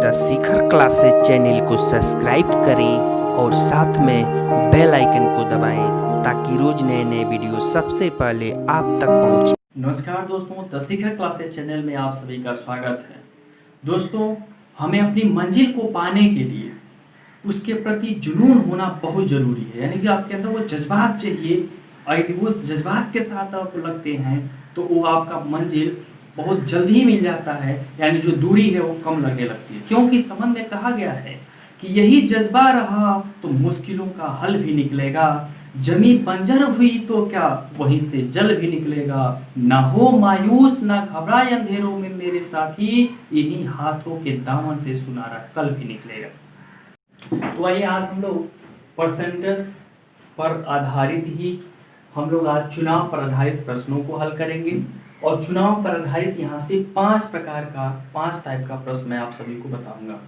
The Shikhar classes channel को subscribe करें और साथ में बेल आइकन को दबाएं ताकि रोज नए नए वीडियो सबसे पहले आप तक पहुंचे। नमस्कार दोस्तों, द शिखर क्लासेस चैनल में आप सभी का स्वागत है। दोस्तों, हमें अपनी मंजिल को पाने के लिए उसके प्रति जुनून होना बहुत ज़रूरी है। यानी कि आपके अंदर वो जज्बात चाहिए और यदि वो उस जज्बात के साथ आप लगते हैं तो वो आपका मंजिल बहुत जल्दी ही मिल जाता है, यानी जो दूरी है वो कम लगने लगती है। क्योंकि संबंध में कहा गया है कि यही जज्बा रहा तो मुश्किलों का हल भी निकलेगा, जमी बंजर हुई तो क्या वहीं से जल भी निकलेगा, ना हो मायूस ना घबराए अंधेरों में मेरे साथी, इन्हीं हाथों के दामन से सुनहरा कल भी निकलेगा। तो आइए आज हम लोग परसेंटेज पर आधारित ही हम लोग आज चुनाव पर आधारित प्रश्नों को हल करेंगे। और चुनाव पर आधारित यहाँ से 5 टाइप का प्रश्न मैं आप सभी को बताऊंगा।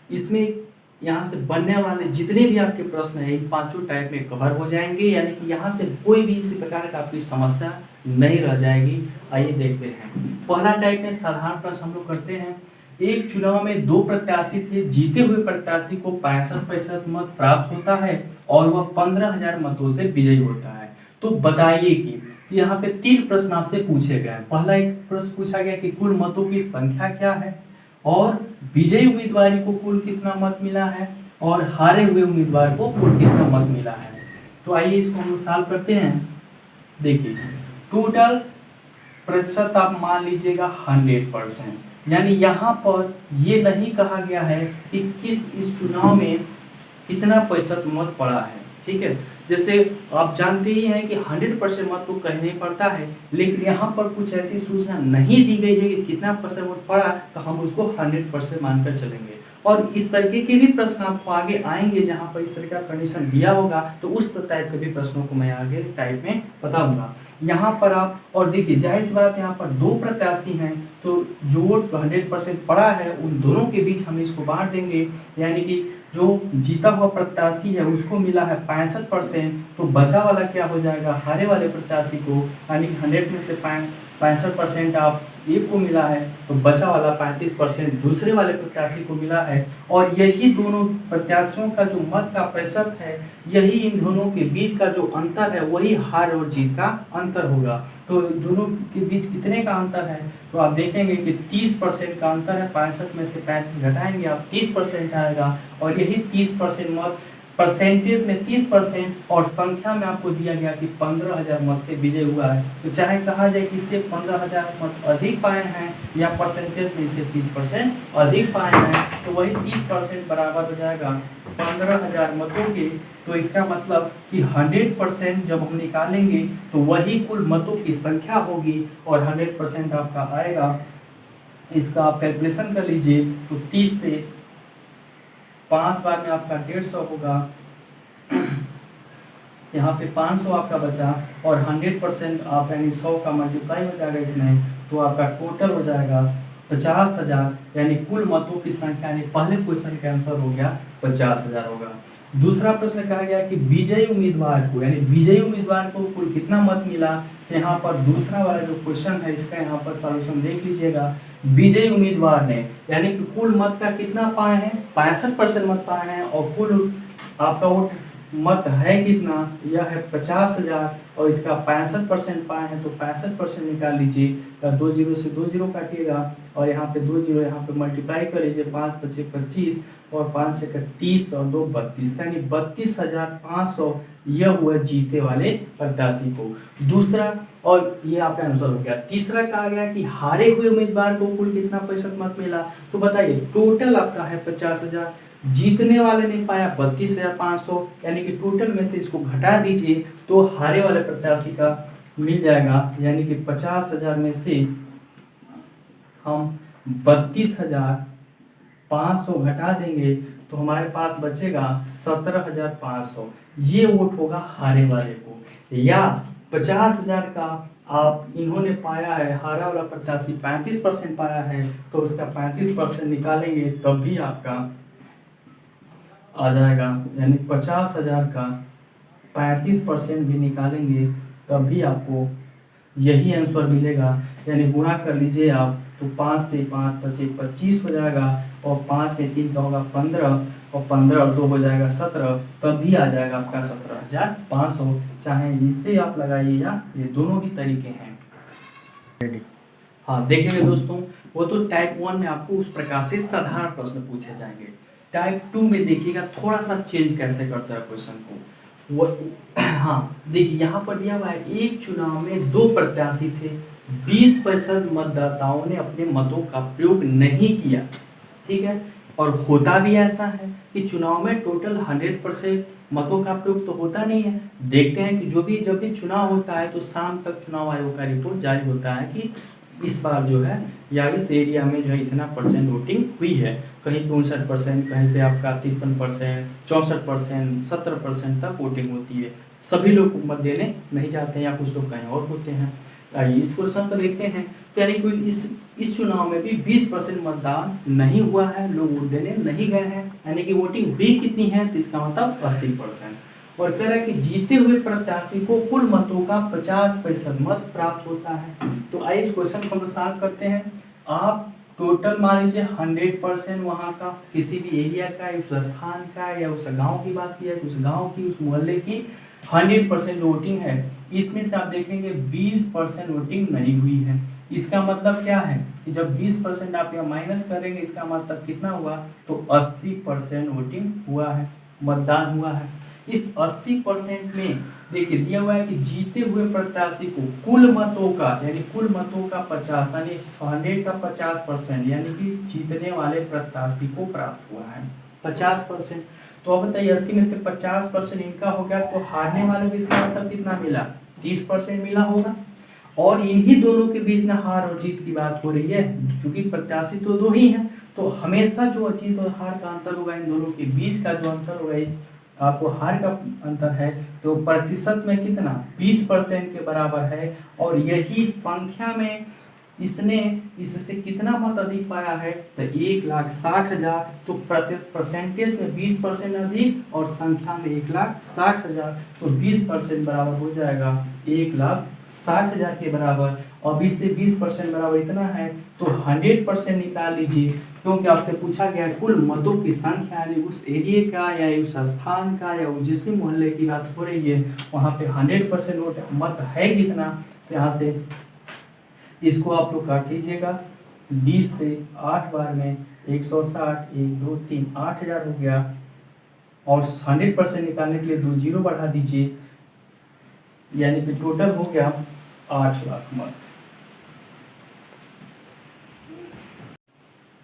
इसमें यहाँ से बनने वाले जितने भी आपके प्रश्न हैं इन 5 टाइप में कवर हो जाएंगे, यानी कि यहाँ से कोई भी इसी प्रकार का आपकी समस्या नहीं रह जाएगी। आइए देखते हैं। पहला टाइप में साधारण प्रश्न हम लोग करते हैं। एक चुनाव में 2 प्रत्याशी थे, जीते हुए प्रत्याशी को 65% मत प्राप्त होता है और वह 15,000 मतों से विजयी होता है। तो बताइए कि यहाँ पे 3 प्रश्न आपसे पूछे गए हैं। पहला एक प्रश्न पूछा गया कि कुल मतों की संख्या क्या है, और विजयी उम्मीदवार को कुल कितना मत मिला है, और हारे हुए उम्मीदवार को कुल कितना मत मिला है। तो आइए इसको हम सॉल्व करते हैं। देखिए, टोटल प्रतिशत आप मान लीजिएगा 100%, यानी यहाँ पर ये नहीं कहा गया है कि किस इस चुनाव में कितना प्रतिशत मत पड़ा है। ठीक है, जैसे आप जानते ही हैं कि 100% मत तो कहीं नहीं पड़ता है, लेकिन यहाँ पर कुछ ऐसी सूचना नहीं दी गई है कि कितना परसेंट मत पड़ा, तो हम उसको 100% मानकर चलेंगे। और इस तरीके के भी प्रश्न आपको आगे आएंगे जहाँ पर इस तरह का कंडीशन दिया होगा, तो उस टाइप के भी प्रश्नों को मैं आगे टाइप में बताऊंगा। यहाँ पर आप और देखिए, जाहिर सी बात यहाँ पर 2 प्रत्याशी हैं, तो जो 100% पड़ा है उन दोनों के बीच हम इसको बांट देंगे, यानी कि जो जीता हुआ प्रत्याशी है उसको मिला है 65%, तो बचा वाला क्या हो जाएगा, हारे वाले प्रत्याशी को, यानी कि 100 में से 65% आप एक को मिला है, तो बचा वाला 35% दूसरे वाले प्रत्याशी को मिला है। और यही दोनों प्रत्याशियों का जो मत का प्रतिशत है, यही इन दोनों के बीच का जो अंतर है वही हार और जीत का अंतर होगा। तो दोनों के बीच कितने का अंतर है, तो आप देखेंगे कि 30% का अंतर है। 65 में से 35 घटाएंगे आप 30% आएगा, और यही 30% मत परसेंटेज में 30% और संख्या में आपको दिया गया कि 15,000 मत से विजय हुआ है। तो चाहे कहा जाए कि इससे 15,000 मत अधिक पाए हैं या परसेंटेज में इसे 30% अधिक पाए हैं, तो वही 30% बराबर हो जाएगा 15,000 मतों के। तो इसका मतलब कि 100% जब हम निकालेंगे तो वही कुल मतों की संख्या होगी, और 100% आपका आएगा। इसका आप कैलकुलेशन कर लीजिए, तो 30 से 5 बार में आपका 150 होगा, यहाँ पे 500 आपका बचा, और 100% आप यानी 100 का मल्टीप्लाई हो जाएगा इसमें, तो आपका टोटल हो जाएगा 50,000, यानी कुल मतों की संख्या, यानी पहले क्वेश्चन का आंसर हो गया 50,000 होगा। दूसरा प्रश्न कहा गया कि विजयी उम्मीदवार को, यानी विजयी उम्मीदवार को कुल कितना मत मिला। यहाँ पर दूसरा वाला जो क्वेश्चन है इसका यहाँ पर सॉल्यूशन देख लीजिएगा। विजयी उम्मीदवार ने यानी कि कुल मत का कितना पाए हैं, 65% मत पाए हैं, और कुल आपका वोट मत है कितना, यह है 50,000, और इसका 65% पाए हैं, तो 65% निकाल लीजिए। 2 जीरो से 2 जीरो काटिएगा, और यहाँ पे 2 जीरो यहाँ पे मल्टीप्लाई कर लीजिए, 5 बचे 25, और 5 से 30 और 2 32, यानी 32,500 यह हुआ जीते वाले प्रत्याशी को। दूसरा, और ये आपका आंसर हो गया। तीसरा कहा गया कि हारे हुए उम्मीदवार को कुल कितना प्रतिशत मत मिला। तो बताइए, टोटल आपका है 50,000, जीतने वाले ने पाया 32,500, यानी कि टोटल में से इसको घटा दीजिए तो हारे वाले प्रत्याशी का मिल जाएगा, यानी कि 50,000 में से हम 32,500 घटा देंगे तो हमारे पास बचेगा 17,500। ये वोट होगा हारे वाले को। या 50,000 का आप इन्होंने पाया है, हारा वाला प्रत्याशी 35% पाया है, तो उसका 35% निकालेंगे तब भी आपका आ जाएगा, यानी 50,000 का 35% भी निकालेंगे तब भी आपको यही आंसर मिलेगा। यानी गुणा कर लीजिए आप, तो 5 से 5 बचे 25 हो जाएगा, और 5 में 3 का होगा 15 और 15 और 2 हो जाएगा 17, तब भी आ जाएगा आपका 17,500। चाहे इससे आप लगाइए या ये दोनों ही तरीके हैं। हाँ देखेंगे दोस्तों, वो तो टाइप 1 में आपको उस प्रकार से साधारण प्रश्न पूछे जाएंगे। टाइप 2 में देखिएगा थोड़ा सा चेंज कैसे करता है क्वेश्चन को। वो हाँ देखिए यहाँ पर दिया हुआ है, एक चुनाव में 2 प्रत्याशी थे, 20% मतदाताओं ने अपने मतों का प्रयोग नहीं किया। ठीक है, और होता भी ऐसा है कि चुनाव में टोटल 100% मतों का प्रयोग तो होता नहीं है। देखते हैं कि जब भी चुनाव होता है तो शाम तक चुनाव आयोग का रिपोर्ट जारी होता है कि इस बार जो है या इस एरिया में जो है इतना परसेंट वोटिंग हुई है। कहीं पे 59%, कहीं पे आपका 53%, 64%, 70% तक वोटिंग होती है। सभी लोग मत देने नहीं जाते हैं या कुछ लोग कहीं और होते हैं। आइए इस क्वेश्चन को देखते हैं। तो यानी कि इस चुनाव में भी 20% मतदान नहीं हुआ है, लोग वोट देने नहीं गए हैं, यानी कि वोटिंग हुई कितनी है, तो इसका मतलब 80%। और कह रहा है कि जीते हुए प्रत्याशी को कुल मतों का 50% मत प्राप्त होता है। तो आइए इस क्वेश्चन को हम सॉल्व करते हैं। आप टोटल मान लीजिए 100% वहाँ का किसी भी एरिया का, उस स्थान का या उस गांव की बात की है, उस गांव की, उस मोहल्ले की 100% वोटिंग है। इसमें से आप देखेंगे 20% वोटिंग नहीं हुई है। इसका मतलब क्या है कि जब 20% आप यहाँ माइनस करेंगे, इसका मतलब कितना हुआ, तो 80% वोटिंग हुआ है, मतदान हुआ है। इस 80% में देखिए दिया हुआ है कि जीते हुए प्रत्याशी को कुल मतों का, यानी कुल मतों का 50, यानी 100 का 50%, यानी कि जीतने वाले प्रत्याशी को प्राप्त हुआ है 50%। तो अब बताइए 80 में से 50% इनका हो गया, तो हारने वालों को इसका मतलब कितना मिला, 30% मिला होगा। और इन्हीं दोनों के बीच ना हार और जीत की बात हो रही है, क्योंकि प्रत्याशी तो 2 ही हैं, तो हमेशा जो जीत और हार का अंतर होगा, इन दोनों के बीच का जो अंतर होगा, आपको हार का अंतर है, तो प्रतिशत में कितना 20% के बराबर है। और यही संख्या में इसने इससे कितना मत अधिक पाया है, तो 1,60,000। तो परसेंटेज में 20% अधिक और संख्या में 1,60,000, तो 20% बराबर हो जाएगा 1,60,000 के बराबर। अब इससे 20% बराबर इतना है, तो 100% निकाल लीजिए, क्योंकि आपसे पूछा गया है कुल मतों की संख्या, यानी उस एरिया का या उस स्थान का या जिस भी मोहल्ले की बात हो रही है, वहाँ पे 100% वोट मत है कितना। तो यहाँ से इसको आप लोग काट लीजिएगा, 20 से 8 बार में 160, 1 2 3 8,000 हो गया। और 100% निकालने के लिए 2 जीरो बढ़ा दीजिए, यानी कि टोटल हो गया 8 लाख मत।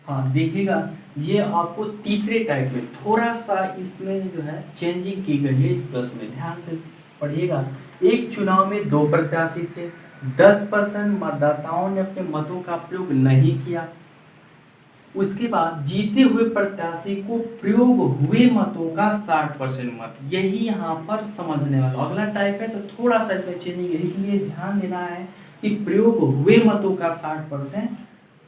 हाँ देखिएगा, ये आपको तीसरे टाइप में थोड़ा सा इसमें जो है चेंजिंग की गई है। इस प्रश्न में ध्यान से पढ़िएगा। एक चुनाव में 2 प्रत्याशी थे, 10% मतदाताओं ने अपने मतों का प्रयोग नहीं किया। उसके बाद जीते हुए प्रत्याशी को प्रयोग हुए मतों का 60% मत, यही यहाँ पर समझने वाला अगला टाइप है। तो थोड़ा सा इसमें चेंजिंग यही के लिए ध्यान देना है कि प्रयोग हुए मतों का 60%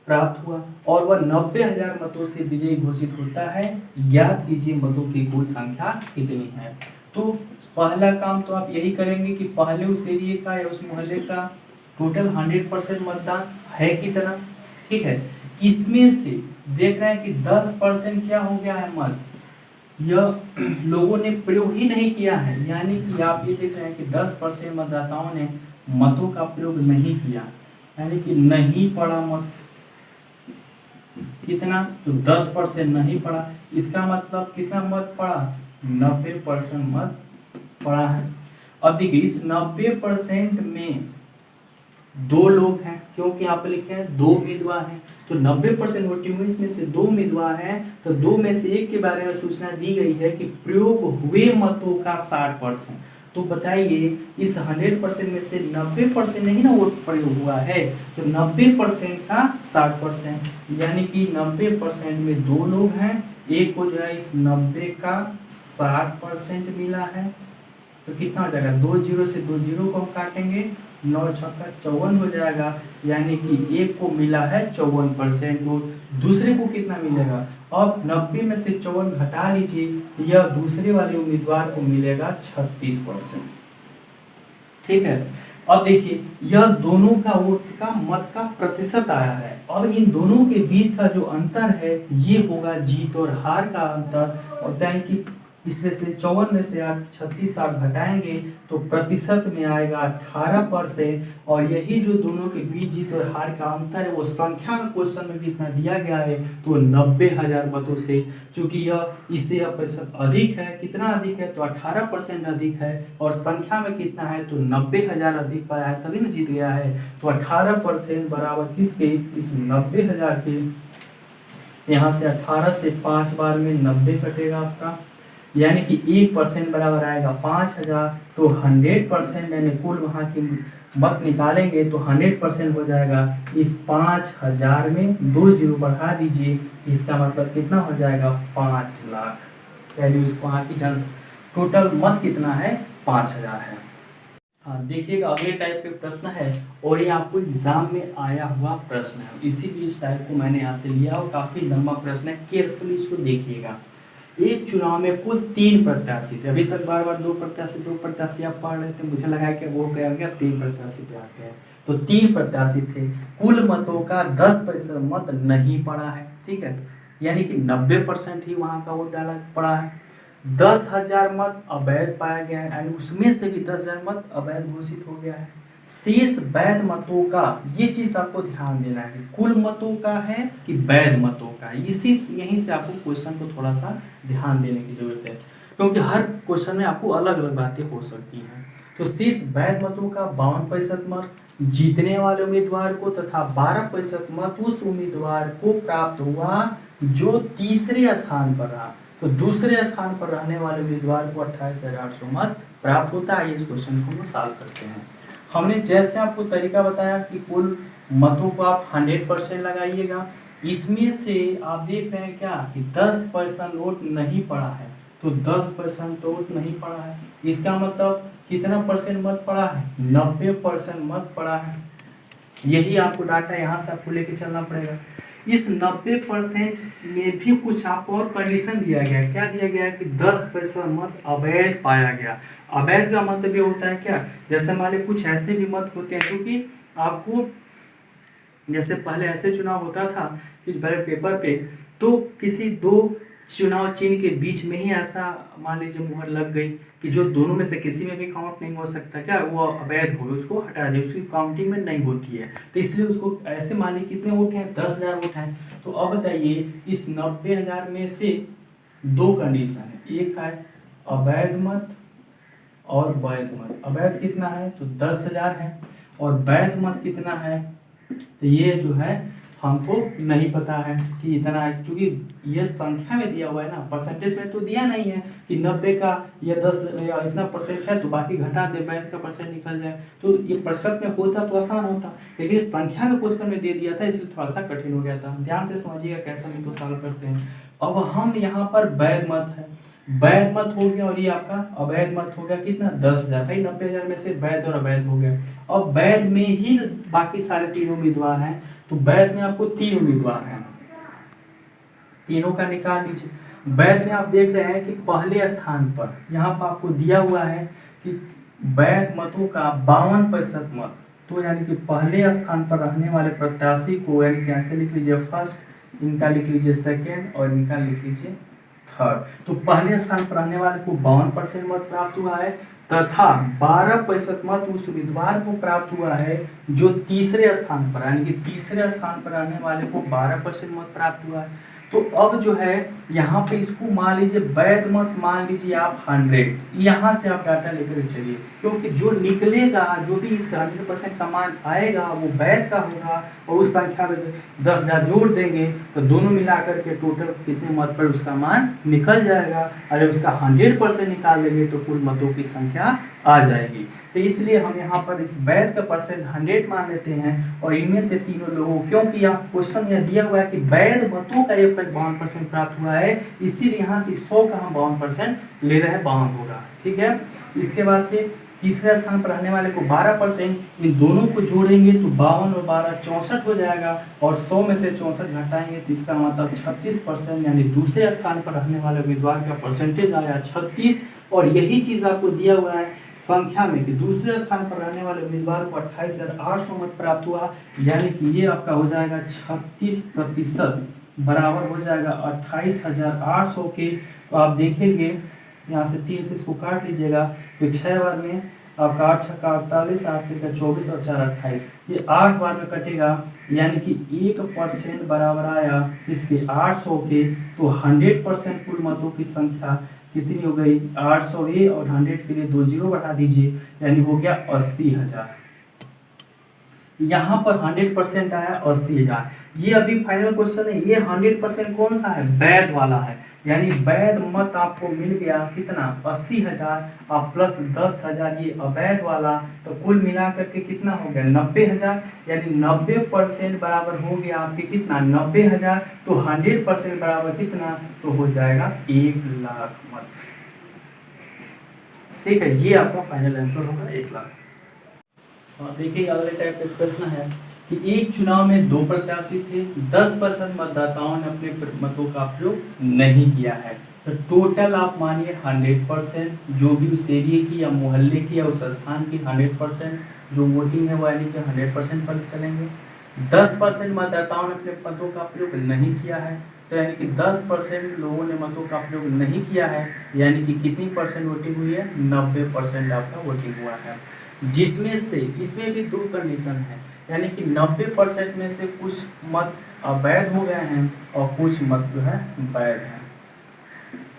प्राप्त हुआ और वह 90,000 मतों से विजयी घोषित होता है। ज्ञात कीजिए मतों की कुल संख्या कितनी है। तो पहला काम तो आप यही करेंगे कि पहले उस एरिया का या उस मोहल्ले का टोटल 100% मतदान है कितना। ठीक है, इसमें से देख रहे हैं कि 10% क्या हो गया है मत, यह लोगों ने प्रयोग ही नहीं किया है, यानी कि आप ये देख रहे हैं कि 10% मतदाताओं ने मतों का प्रयोग नहीं किया, यानी कि नहीं पड़ा मत कितना, तो 10% नहीं पड़ा। इसका मतलब कितना मत पड़ा, 90% मत पड़ा है। अब देखिए इस 90% में 2 लोग हैं, क्योंकि यहाँ पे लिखे हैं 2 उम्मीदवार हैं, तो 90% वोटिंग हुई, इसमें से 2 उम्मीदवार हैं, तो 2 में से 1 के बारे में सूचना दी गई है कि प्रयोग हुए मतों का 60%। तो बताइए इस 100% में से 90% नहीं ना वोट प्रयोग हुआ है, तो 90% का 60%, यानी कि 90% में 2 लोग हैं, एक को जो है इस 90 का 60% मिला है, तो कितना हो जाएगा, 2 जीरो से 2 जीरो को हम काटेंगे, 9 छक्का 54 हो जाएगा, यानी कि एक को मिला है 54% वोट, दूसरे को कितना मिलेगा। अब 90 में से 54 घटा लीजिए, यह दूसरे वाले उम्मीदवार को मिलेगा 36%। ठीक है, अब देखिए यह दोनों का वोट का मत का प्रतिशत आया है। अब इन दोनों के बीच का जो अंतर है ये होगा जीत और हार का अंतर। और यानी कि इसमें से 54 में से आप 36 आप घटाएंगे तो प्रतिशत में आएगा 18%। और यही जो दोनों के बीच जीत और हार का अंतर है वो संख्या में क्वेश्चन में भी इतना दिया गया है तो 90,000 मतों से। चूंकि यह इससे प्रतिशत अधिक है, कितना अधिक है तो 18% अधिक है, और संख्या में कितना है तो 90,000 अधिक पाया है तभी ना जीत गया है। तो 18% बराबर किसके, इस 90,000 के। यहाँ से 18 से 5 बार में 90 कटेगा आपका, यानी कि 1% बराबर आएगा 5,000। तो 100% यानी कुल वहाँ की मत निकालेंगे तो 100% हो जाएगा। इस 5,000 में 2 जीरो बढ़ा दीजिए, इसका मतलब कितना हो जाएगा 5 लाख। यानी उसको वहाँ की टोटल मत कितना है 5,000 है। हाँ देखिएगा अगले टाइप के प्रश्न है और ये आपको एग्जाम में आया हुआ प्रश्न है, इसीलिए इस टाइप को मैंने यहाँ से लिया और काफी लंबा प्रश्न है, केयरफुली इसको देखिएगा। एक चुनाव में कुल 3 प्रत्याशी थे। अभी तक बार बार 2 प्रत्याशी आप पढ़ रहे थे, मुझे लगा कि वो गया 3 प्रत्याशी पे आते हैं। तो 3 प्रत्याशी थे, कुल मतों का 10% मत नहीं पड़ा है, ठीक है, यानी कि 90% ही वहां का वोट डाला पड़ा है। 10,000 मत अवैध पाया गया है, यानी उसमें से भी 10,000 मत अवैध घोषित हो गया है। शेष वैध मतों का, ये चीज आपको ध्यान देना है, कुल मतों का है कि वैध मतों का, यहीं से आपको क्वेश्चन को थोड़ा सा ध्यान देने की जरूरत है, क्योंकि हर क्वेश्चन में आपको अलग अलग बातें हो सकती हैं। तो शेष वैध मतों का 52% मत जीतने वाले उम्मीदवार को तथा 12% मत उस उम्मीदवार को प्राप्त हुआ जो तीसरे स्थान पर रहा। तो दूसरे स्थान पर रहने वाले उम्मीदवार को 28,800 मत प्राप्त होता है। इस क्वेश्चन को हम सॉल्व करते हैं। हमने जैसे आपको तरीका बताया कि कुल मतों को आप 100% लगाइएगा, इसमें से आप देख रहे हैं क्या कि 10% वोट नहीं पड़ा है, तो 10% वोट नहीं पड़ा है, इसका मतलब कितना परसेंट मत पड़ा है 90% मत पड़ा है। यही आपको डाटा यहाँ से आपको लेके चलना पड़ेगा। इस 90% में भी कुछ आपको और कंडीशन दिया गया है। क्या दिया गया है कि 10% मत अवैध पाया गया। अवैध का मतलब ये होता है क्या, जैसे मान लीजिए कुछ ऐसे भी मत होते हैं क्योंकि आपको जैसे पहले ऐसे चुनाव होता था कि बैलेट पेपर पे तो किसी 2 चुनाव चिन्ह के बीच में ही ऐसा मान लीजिए मुहर लग गई कि जो दोनों में से किसी में भी काउंट नहीं हो सकता, क्या वो अवैध हो, उसको हटा दे, उसकी काउंटिंग में नहीं होती है, तो इसलिए उसको ऐसे मान लीजिए कितने वोट हैं 10,000 वोट हैं। तो अब बताइए इस 90,000 में से 2 कंडीशन है, एक है अवैध मत और वैध मत। अवैध कितना है तो 10,000 है और वैध मत कितना है, तो ये जो है हमको नहीं पता है कि इतना है, क्योंकि ये संख्या में दिया हुआ है ना, परसेंटेज में तो दिया नहीं है कि 90 का या 10 या इतना परसेंट है तो बाकी घटा दे, वैध का परसेंट निकल जाए। तो ये प्रतिशत में होता तो आसान होता, लेकिन संख्या में क्वेश्चन में दे दिया था इसलिए थोड़ा सा कठिन हो गया था। ध्यान से समझिएगा कैसे हम इसको सॉल्व करते हैं। अब हम यहाँ पर वैध मत है, वैध मत हो गया और ये आपका अवैध मत हो गया, कितना 10,000 भाई 90,000 में से वैध और अवैध हो गया। अब वैध में ही बाकी सारे 3 उम्मीदवार हैं, तो वैध में आपको 3 उम्मीदवार हैं, तीनों का निकाल लीजिए। वैध में आप देख रहे हैं कि पहले स्थान पर यहाँ पर आपको दिया हुआ है कि वैध मतों का 52% मत, तो यानी कि पहले स्थान पर रहने वाले प्रत्याशी को यानी कि ऐसे लिख लीजिए फर्स्ट, इनका लिख लीजिए सेकेंड और इनका लिख लीजिए थर्ड। तो पहले स्थान पर रहने वाले को 52% मत प्राप्त हुआ है तथा 12% मत उस उम्मीदवार को प्राप्त हुआ है जो तीसरे स्थान पर, यानी कि तीसरे स्थान पर रहने वाले को 12% मत प्राप्त हुआ है। तो अब जो है यहाँ पे इसको मान लीजिए वैध मत मान लीजिए आप 100, यहाँ से आप डाटा लेकर चलिए, क्योंकि जो निकलेगा जो भी इस 100% का मान आएगा वो वैध का होगा और उस संख्या में 10,000 जोड़ देंगे तो दोनों मिलाकर के टोटल कितने मत पर उसका मान निकल जाएगा। अगर उसका 100% निकाल देंगे तो कुल मतों की संख्या आ जाएगी। तो इसलिए हम यहाँ पर इस वैध का परसेंट 100 मान लेते हैं और इनमें से तीनों लोगों, क्योंकि यहाँ क्वेश्चन में दिया हुआ है कि वैध मतों का 52% प्राप्त हुआ है, इसीलिए यहाँ से 100 का हम 52% ले रहे हैं, 52 होगा, ठीक है। इसके बाद से तीसरे स्थान पर रहने वाले को 12%, इन दोनों को जोड़ेंगे तो 52 और 12 64 हो जाएगा, और 100 में से 64 घटाएंगे तो इसका मतलब 36%, यानी दूसरे स्थान पर रहने वाले उम्मीदवार का परसेंटेज आया 36। और यही चीज आपको दिया हुआ है संख्या में कि दूसरे स्थान पर रहने वाले उम्मीदवार को 28,800 मत प्राप्त हुआ, यानी कि ये आपका हो जाएगा 36% बराबर हो जाएगा 28,800 के। तो आप देखेंगे यहाँ से 3 से इसको काट लीजिएगा तो 6 बार में आपका 8 छक्का 48, 8 तिरका 24 और 4 28, ये 8 बार में कटेगा, यानी कि 1% बराबर आया इसके 800 के। तो 100% कुल मतों की संख्या कितनी हो गई 800 ए, और 100 के लिए 2 जीरो बढ़ा दीजिए, यानी हो गया 80,000। यहाँ पर 100% आया 80,000। ये अभी फाइनल क्वेश्चन है, ये 100% कौन सा है, वैध वाला है, यानी वैध मत आपको मिल गया कितना 80,000 और प्लस 10,000 ये अवैध वाला, तो कुल मिला करके कितना हो गया 90,000, यानी 90% बराबर हो गया आपके कितना 90,000। तो 100% बराबर कितना, तो हो जाएगा 1,00,000 मत। ठीक है, ये आपका फाइनल आंसर होगा 1,00,000। और देखिए अगले टाइप का प्रश्न है कि एक चुनाव में 2 प्रत्याशी थे, 10% मतदाताओं ने अपने मतों का प्रयोग नहीं किया है, तो टोटल आप मानिए 100% जो भी उस एरिया की या मोहल्ले की या उस स्थान की 100% जो वोटिंग है वो यानी कि 100% पर चलेंगे। 10% मतदाताओं ने अपने मतों का प्रयोग नहीं किया है, तो यानी कि 10% लोगों ने मतों का प्रयोग नहीं किया है, यानी कि कितनी परसेंट वोटिंग हुई है 90% आपका वोटिंग हुआ है। जिसमें से इसमें भी 2 कंडीशन है, यानी कि 90% में से कुछ मत अवैध हो गए हैं और कुछ मत जो है वैध हैं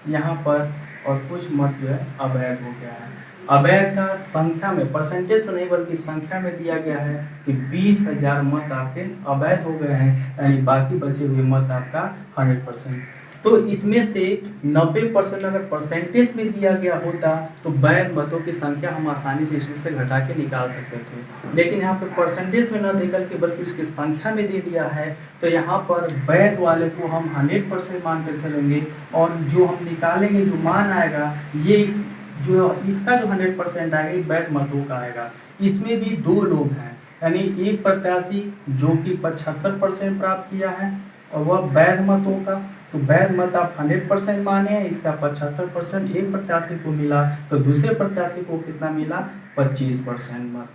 यहाँ पर, और कुछ मत जो है अवैध हो गया है। अवैध का संख्या में परसेंटेज से नहीं बल्कि संख्या में दिया गया है कि 20,000 मत आपके अवैध हो गए हैं, यानी बाकी बचे हुए मत आपका 100%। तो इसमें से 90% अगर परसेंटेज में दिया गया होता तो वैध मतों की संख्या हम आसानी से इसमें से घटा के निकाल सकते थे, लेकिन यहाँ पे परसेंटेज में न देकर के बल्कि उसकी संख्या में दे दिया है, तो यहाँ पर वैध वाले को हम 100% मान कर चलेंगे, और जो हम निकालेंगे जो मान आएगा ये इसका जो 100% आएगा ये वैध मतों का आएगा। इसमें भी 2 लोग हैं, यानी एक प्रत्याशी जो कि 75% प्राप्त किया है और वह वैध मतों का, तो वैध मत आप 100% माने हैं, इसका 75% एक प्रत्याशी को मिला, तो दूसरे प्रत्याशी को कितना मिला 25% मत।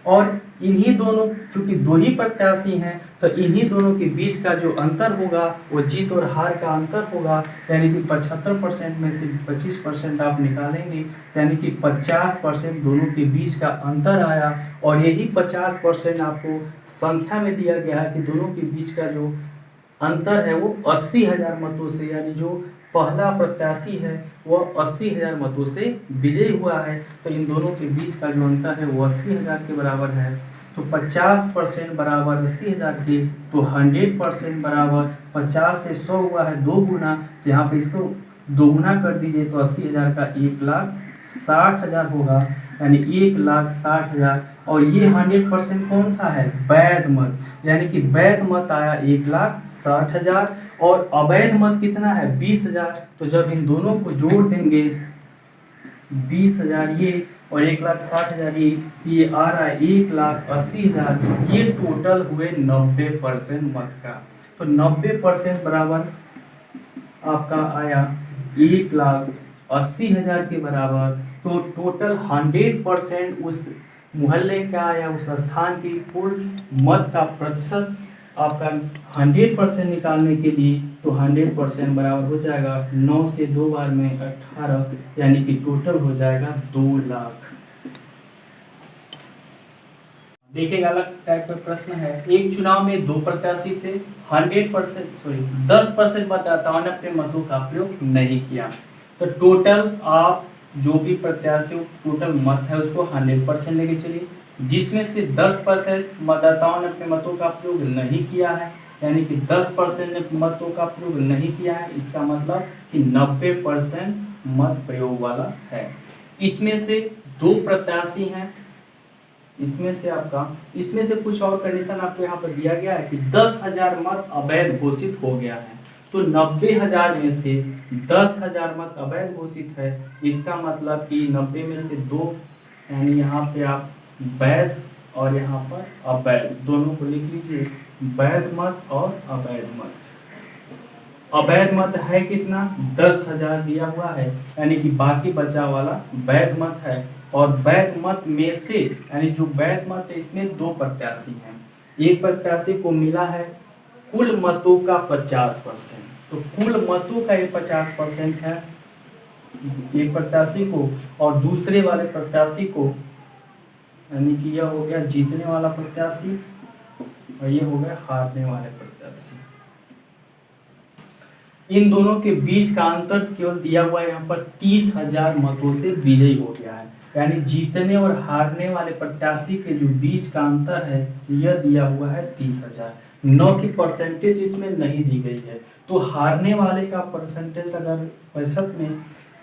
और इन्हीं दोनों चूंकि 2 ही प्रत्याशी हैं तो इन्हीं दोनों के बीच का जो अंतर होगा वो जीत और हार का अंतर होगा, यानी कि 75% में से 25% आप निकालेंगे, यानी कि 50% दोनों के बीच का अंतर आया, और यही 50% आपको संख्या में दिया गया है कि दोनों के बीच का जो अंतर है वो 80,000 मतों से, यानी जो पहला प्रत्याशी है वह 80,000 मतों से विजयी हुआ है, तो इन दोनों के बीच का जो अंतर है वो 80,000 के बराबर है। तो 50% बराबर 80,000 के, तो 100% बराबर 50 से 100 हुआ है 2 गुना, तो यहाँ पे इसको 2 गुना कर दीजिए तो 80,000 का 1,60,000 होगा, यानी 1,60,000। और ये 100% कौन सा है वैध मत, यानी कि वैध मत आया 1,60,000 और अवैध मत कितना है 20,000। तो जब इन दोनों को जोड़ देंगे 20,000 ये और 1,60,000 ये आ रहा है 1,80,000, ये टोटल हुए 90% मत का। तो 90% बराबर आपका आया 1,80,000 के बराबर। तो टोटल 100% उस मोहल्ले का या उस स्थान की कुल मत का प्रतिशत आपका 100% निकालने के लिए, तो 100% बराबर हो जाएगा 9 से 2 बार में 18, यानी कि टोटल हो जाएगा 2 लाख। देखिएगा अलग टाइप का प्रश्न है, एक चुनाव में 2 प्रत्याशी थे, 10% मतदाताओं ने अपने मतों का प्रयोग नहीं किया, तो टोटल आप जो भी प्रत्याशी टोटल मत है उसको 100% लेके चलिए, जिसमें से 10% मतदाताओं ने अपने मतों का प्रयोग नहीं किया है, यानी कि 10% ने मतों का प्रयोग नहीं किया है, इसका मतलब कि 90% मत प्रयोग वाला है। इसमें से 2 प्रत्याशी हैं, इसमें से कुछ और कंडीशन आपको यहाँ पर दिया गया है कि 10,000 मत अवैध घोषित हो गया है, तो 90,000 में से 10,000 मत अवैध घोषित है, इसका मतलब कि 90 में से 2 यानी यहाँ पे आप वैध और यहाँ पर अवैध दोनों को लिख लीजिए, वैध मत और अवैध मत। अवैध मत है कितना, 10,000 दिया हुआ है, यानी कि बाकी बचा वाला वैध मत है। और वैध मत में से यानी जो वैध मत है इसमें 2 प्रत्याशी हैं, एक प्रत्याशी को मिला है कुल मतों का 50%, तो कुल मतों का ये 50% है एक प्रत्याशी को, और दूसरे वाले प्रत्याशी को यानी कि यह हो गया जीतने वाला प्रत्याशी और ये हो गया हारने वाले प्रत्याशी। इन दोनों के बीच का अंतर केवल दिया हुआ है यहाँ पर 30,000 मतों से विजयी हो गया है, यानी जीतने और हारने वाले प्रत्याशी के जो बीच का अंतर है यह दिया हुआ है 30,000। 9 की परसेंटेज इसमें नहीं दी गई है, तो हारने वाले का परसेंटेज अगर प्रतिशत में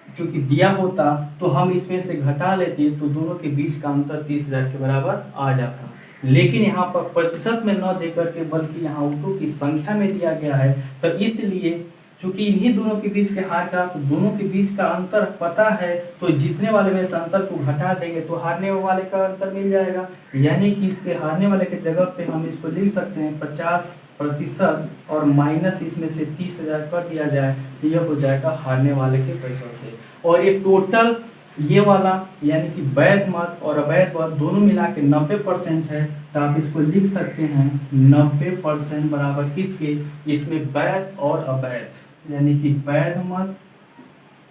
चूंकि दिया होता तो हम इसमें से घटा लेते तो दोनों के बीच का अंतर 30,000 के बराबर आ जाता, लेकिन यहाँ पर प्रतिशत में न देकर के बल्कि यहाँ वोटों की संख्या में दिया गया है, तो इसलिए चूंकि इन्हीं दोनों के बीच के हार का तो दोनों के बीच का अंतर पता है, तो जीतने वाले में से अंतर को घटा देंगे तो हारने वाले का अंतर मिल जाएगा, यानी कि इसके हारने वाले के जगह पे हम इसको लिख सकते हैं 50% और माइनस इसमें से 30,000 कर दिया जाए तो यह हो जाएगा हारने वाले के पैसों से। और ये टोटल ये वाला यानी कि वैध मत और अवैध मत दोनों मिला के 90% है, तो आप इसको लिख सकते हैं 90% बराबर किसके, इसमें वैध और अवैध यानी कि वैध मत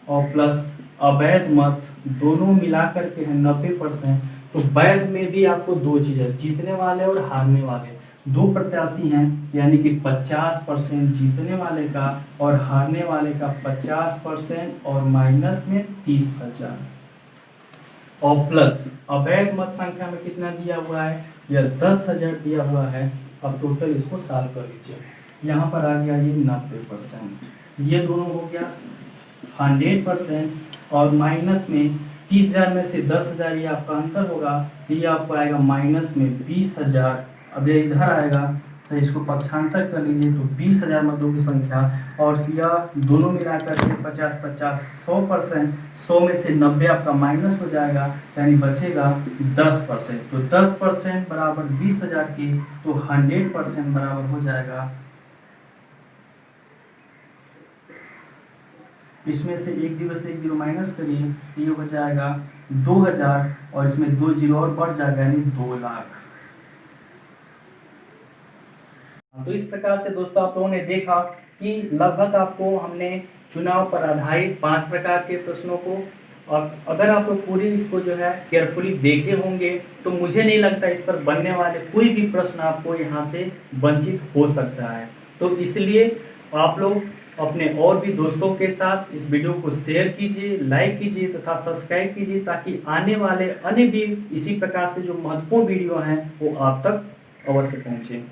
और प्लस अवैध मत दोनों मिलाकर के हैं 90%। तो वैध में भी आपको 2 चीजें, जीतने वाले और हारने वाले 2 प्रत्याशी हैं, यानी कि 50% जीतने वाले का और हारने वाले का 50% और माइनस में 30,000 और प्लस अवैध मत संख्या में कितना दिया हुआ है, यह 10,000 दिया हुआ है। अब टोटल इसको सॉल्व कर लीजिए, यहाँ पर आ गया ये 90%, ये दोनों हो गया 100% और माइनस में 30,000 में से 10,000 ये आपका अंतर होगा, ये आपको आएगा माइनस में 20,000। अब ये इधर आएगा तो इसको पक्षांतर कर लीजिए तो 20,000 मतों की संख्या और यह दोनों मिलाकर के 50-50 100%, 100 में से 90 आपका माइनस हो जाएगा यानी बचेगा 10%, तो 10% बराबर 20,000 की, तो 100% बराबर हो जाएगा, इसमें से 1 0 से 1 0 माइनस करिए ये हो जाएगा 2,000 और इसमें 2 0 और बढ़ जाएगा यानी 2 लाख। तो इस प्रकार से दोस्तों आप लोगों ने देखा कि लगभग आपको हमने चुनाव पर आधारित 5 प्रकार के प्रश्नों को, और अगर आप लोग पूरी इसको जो है केयरफुली देखे होंगे तो मुझे नहीं लगता इस पर बनने वाले कोई भी प्रश्न आपको यहाँ से वंचित हो सकता है। तो इसलिए आप लोग अपने और भी दोस्तों के साथ इस वीडियो को शेयर कीजिए, लाइक कीजिए तथा सब्सक्राइब कीजिए, ताकि आने वाले अन्य भी इसी प्रकार से जो महत्वपूर्ण वीडियो हैं वो आप तक अवश्य पहुँचे।